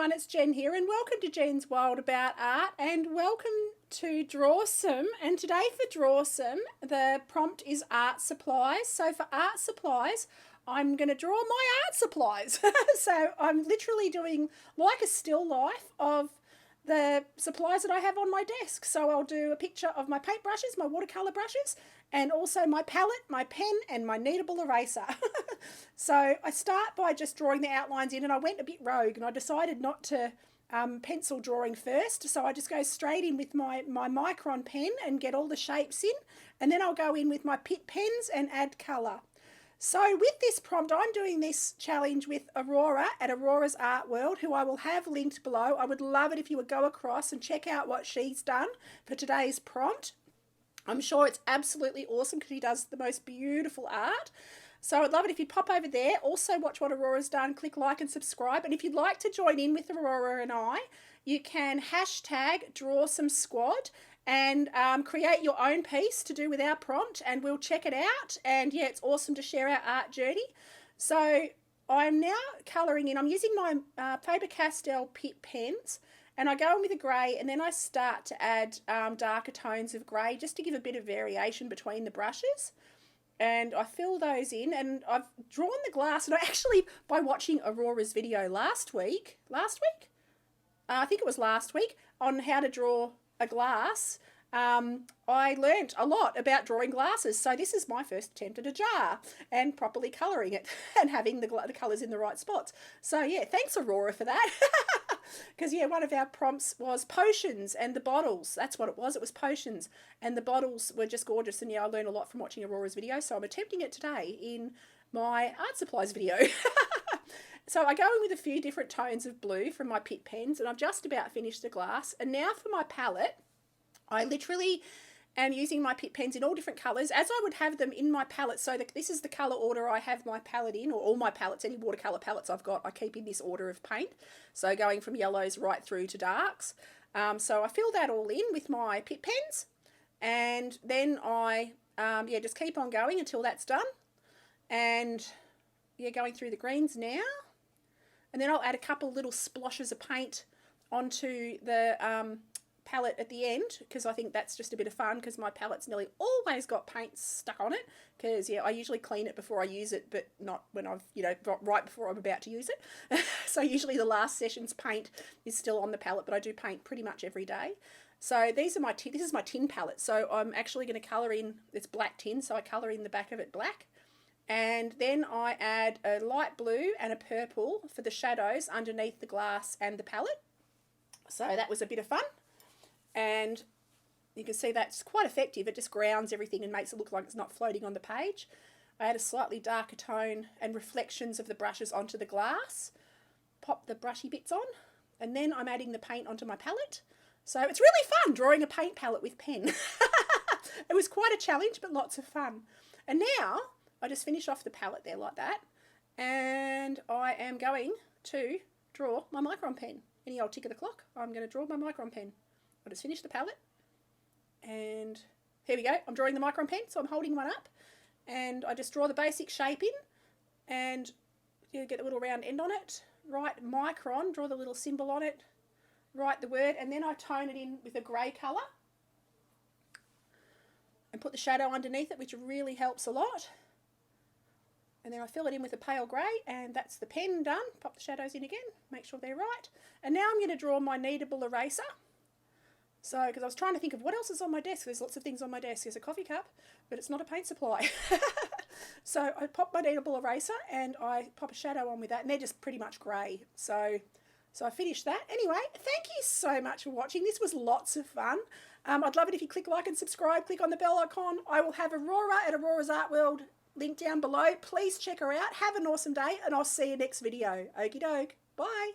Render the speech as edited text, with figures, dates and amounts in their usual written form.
everyone, it's Jen here and welcome to Jen's World About Art and welcome to Drawsome. And today for Drawsome the prompt is art supplies. So for art supplies I'm going to draw my art supplies. So I'm literally doing like a still life of the supplies that I have on my desk. So I'll do a picture of my paint brushes, my watercolour brushes, and also my palette, my pen, and my kneadable eraser. So I start by just drawing the outlines in, and I went a bit rogue and I decided not to pencil drawing first. So I just go straight in with my micron pen and get all the shapes in, and then I'll go in with my Pitt pens and add colour. So with this prompt, I'm doing this challenge with Aurora at Aurora's Art World, who I will have linked below. I would love it if you would go across and check out what she's done for today's prompt. I'm sure it's absolutely awesome because she does the most beautiful art. So I'd love it if you'd pop over there. Also watch what Aurora's done, click like and subscribe. And if you'd like to join in with Aurora and I, you can hashtag DrawSomeSquad and create your own piece to do with our prompt, and we'll check it out. And yeah, it's awesome to share our art journey. So I'm now colouring in. I'm using my Faber-Castell Pitt pens, and I go in with a grey, and then I start to add darker tones of grey just to give a bit of variation between the brushes. And I fill those in, and I've drawn the glass. And I actually, by watching Aurora's video last week, I think it was last week, on how to draw a glass, I learnt a lot about drawing glasses. So this is my first attempt at a jar and properly colouring it and having the colours in the right spots. So yeah, thanks Aurora for that. Because yeah, one of our prompts was potions and the bottles. That's what it was. It was potions, and the bottles were just gorgeous. And yeah, I learned a lot from watching Aurora's video. So I'm attempting it today in my art supplies video. So I go in with a few different tones of blue from my Pitt pens, and I've just about finished the glass. And now for my palette, I literally am using my Pitt pens in all different colours as I would have them in my palette. So this is the colour order I have my palette in, or all my palettes, any watercolour palettes I've got, I keep in this order of paint. So going from yellows right through to darks. So I fill that all in with my Pitt pens, and then I just keep on going until that's done. And yeah, going through the greens now. And then I'll add a couple little sploshes of paint onto the palette at the end, because I think that's just a bit of fun, because my palette's nearly always got paint stuck on it, because yeah, I usually clean it before I use it, but not when I've, right before I'm about to use it. So usually the last session's paint is still on the palette, but I do paint pretty much every day. So these are this is my tin palette. So I'm actually going to colour in, it's black tin, so I colour in the back of it black. And then I add a light blue and a purple for the shadows underneath the glass and the palette. So that was a bit of fun. And you can see that's quite effective. It just grounds everything and makes it look like it's not floating on the page. I add a slightly darker tone and reflections of the brushes onto the glass. Pop the brushy bits on. And then I'm adding the paint onto my palette. So it's really fun drawing a paint palette with pen. It was quite a challenge, but lots of fun. And now I just finish off the palette there like that, and I am going to draw my micron pen. Any old tick of the clock, I'm going to draw my micron pen. I just finished the palette, and here we go. I'm drawing the micron pen, so I'm holding one up, and I just draw the basic shape in, and you get the little round end on it, write micron, draw the little symbol on it, write the word, and then I tone it in with a grey colour, and put the shadow underneath it, which really helps a lot. And then I fill it in with a pale grey, and that's the pen done. Pop the shadows in again, make sure they're right. And now I'm going to draw my kneadable eraser. So, because I was trying to think of what else is on my desk. There's lots of things on my desk. There's a coffee cup, but it's not a paint supply. So I pop my kneadable eraser and I pop a shadow on with that, and they're just pretty much grey. So I finished that. Anyway, thank you so much for watching. This was lots of fun. I'd love it if you click like and subscribe. Click on the bell icon. I will have Aurora at Aurora's Art World link down below. Please check her out. Have an awesome day, and I'll see you next video. Okie doke. Bye.